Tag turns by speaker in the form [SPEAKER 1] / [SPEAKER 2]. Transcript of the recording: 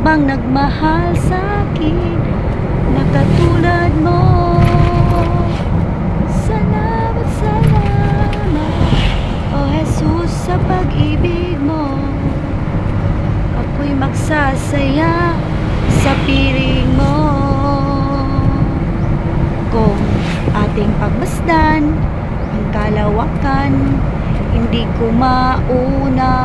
[SPEAKER 1] bang nagmahal sa'kin na katulad mo? Salamat, salamat, O Jesus, sa pag-ibig mo. Ako'y magsasaya sa piling mo. Kung ating pagmasdan ang kalawakan, hindi ko maunawaan